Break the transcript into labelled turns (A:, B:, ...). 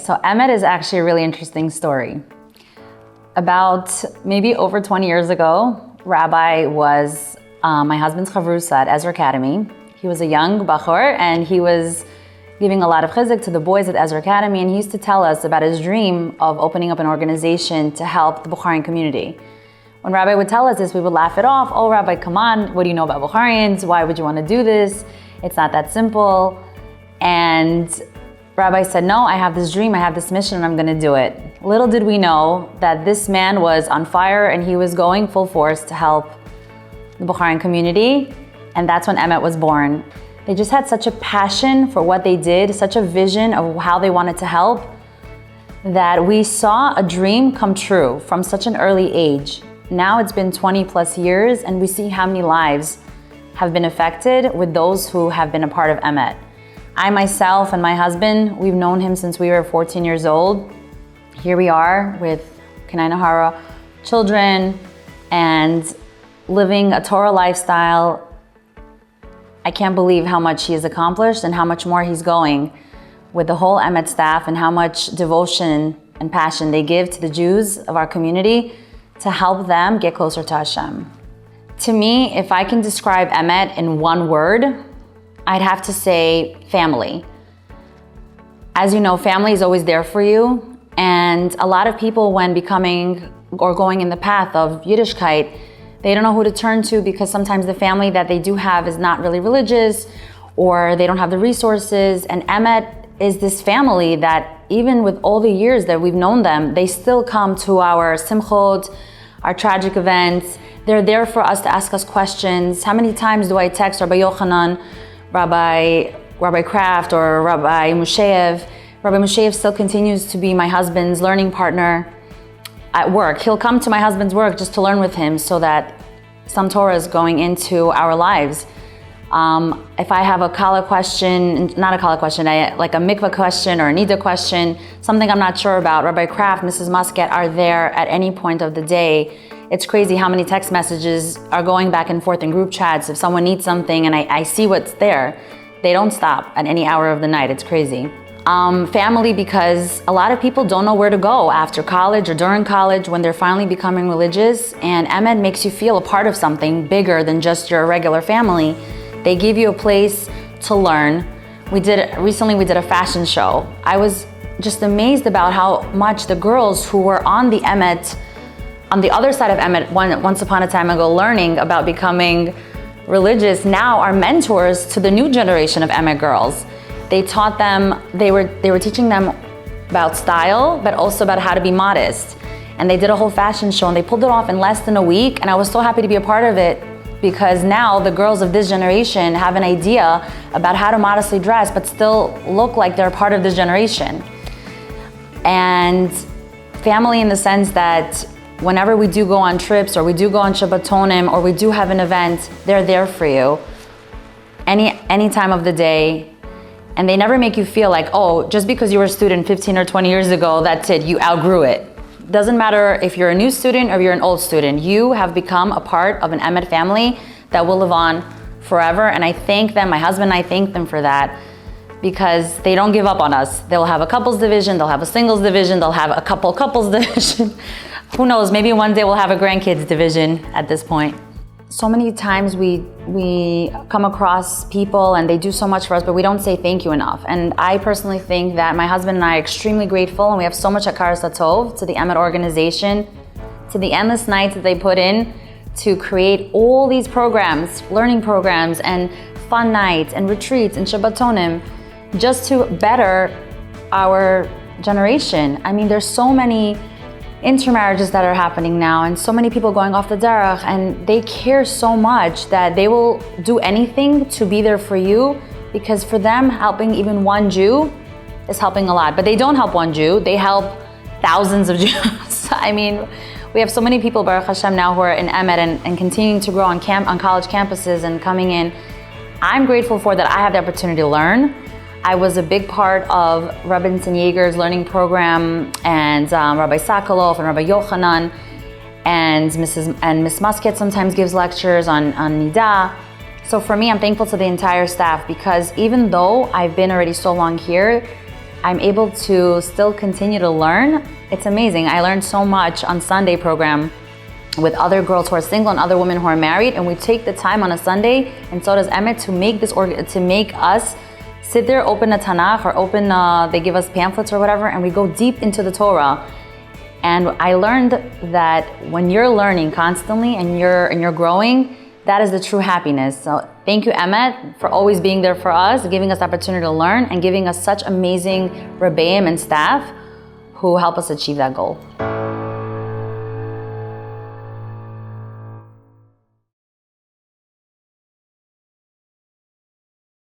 A: So EMET is actually a really interesting story. About maybe over 20 years ago, Rabbi was my husband's chavrusa at Ezra Academy. He was a young bachor and he was giving a lot of chizuk to the boys at Ezra Academy, and he used to tell us about his dream of opening up an organization to help the Bukharian community. When Rabbi would tell us this, we would laugh it off. Oh, Rabbi, come on, what do you know about Bukharians? Why would you want to do this? It's not that simple. And Rabbi said, no, I have this dream, I have this mission, and I'm going to do it. Little did we know that this man was on fire and he was going full force to help the Bukharian community, and that's when EMET was born. They just had such a passion for what they did, such a vision of how they wanted to help, that we saw a dream come true from such an early age. Now it's been 20 plus years and we see how many lives have been affected with those who have been a part of EMET. I myself and my husband, we've known him since we were 14 years old. Here we are with Kanai Nahara children and living a Torah lifestyle. I can't believe how much he has accomplished and how much more he's going with the whole EMET staff and how much devotion and passion they give to the Jews of our community to help them get closer to Hashem. To me, if I can describe EMET in one word, I'd have to say family. As you know, family is always there for you, and a lot of people, when becoming or going in the path of Yiddishkeit, they don't know who to turn to because sometimes the family that they do have is not really religious or they don't have the resources. And EMET is this family that even with all the years that we've known them, they still come to our simchot, our tragic events. They're there for us to ask us questions. How many times do I text Rabbi Yochanan, Rabbi Kraft, or Rabbi Musheyev? Rabbi Musheyev still continues to be my husband's learning partner at work. He'll come to my husband's work just to learn with him so that some Torah is going into our lives. If I have a kala question, not a kala question, like a mikvah question or a nida question, something I'm not sure about, Rabbi Kraft, Mrs. Muscat are there at any point of the day. It's crazy how many text messages are going back and forth in group chats. If someone needs something and I see what's there, they don't stop at any hour of the night. It's crazy. Family, because a lot of people don't know where to go after college or during college when they're finally becoming religious, and EMET makes you feel a part of something bigger than just your regular family. They give you a place to learn. Recently we did a fashion show. I was just amazed about how much the girls who were on the EMET, on the other side of EMET once upon a time ago, learning about becoming religious, now are mentors to the new generation of EMET girls. They taught them, they were teaching them about style, but also about how to be modest. And they did a whole fashion show and they pulled it off in less than a week. And I was so happy to be a part of it because now the girls of this generation have an idea about how to modestly dress, but still look like they're part of this generation. And family in the sense that whenever we do go on trips or we do go on Shabbatonim or we do have an event, they're there for you any time of the day. And they never make you feel like, oh, just because you were a student 15 or 20 years ago, that's it, you outgrew it. Doesn't matter if you're a new student or you're an old student, you have become a part of an EMET family that will live on forever. And I thank them, my husband and I thank them for that, because they don't give up on us. They'll have a couples division, they'll have a singles division, they'll have a couples division. Who knows, maybe one day we'll have a grandkids division at this point. So many times we come across people and they do so much for us, but we don't say thank you enough. And I personally think that my husband and I are extremely grateful, and we have so much hakaras hatov to the EMET organization, to the endless nights that they put in to create all these programs, learning programs and fun nights and retreats and Shabbatonim, just to better our generation. I mean, there's so many intermarriages that are happening now and so many people going off the derech, and they care so much that they will do anything to be there for you, because for them helping even one Jew is helping a lot. But they don't help one Jew, they help thousands of Jews. I mean, we have so many people, Baruch Hashem, now who are in EMET and continuing to grow on college campuses and coming in. I'm grateful for that I have the opportunity to learn. I was a big part of Rabbi Nitzan Yeager's learning program, and Rabbi Sokolov and Rabbi Yochanan, and Miss Muscat sometimes gives lectures on Nida. So for me, I'm thankful to the entire staff, because even though I've been already so long here, I'm able to still continue to learn. It's amazing. I learned so much on Sunday program with other girls who are single and other women who are married, and we take the time on a Sunday, and so does EMET, to make us sit there, open a Tanakh or they give us pamphlets or whatever, and we go deep into the Torah. And I learned that when you're learning constantly and you're growing, that is the true happiness. So thank you, EMET, for always being there for us, giving us the opportunity to learn, and giving us such amazing Rebbeim and staff who help us achieve that goal.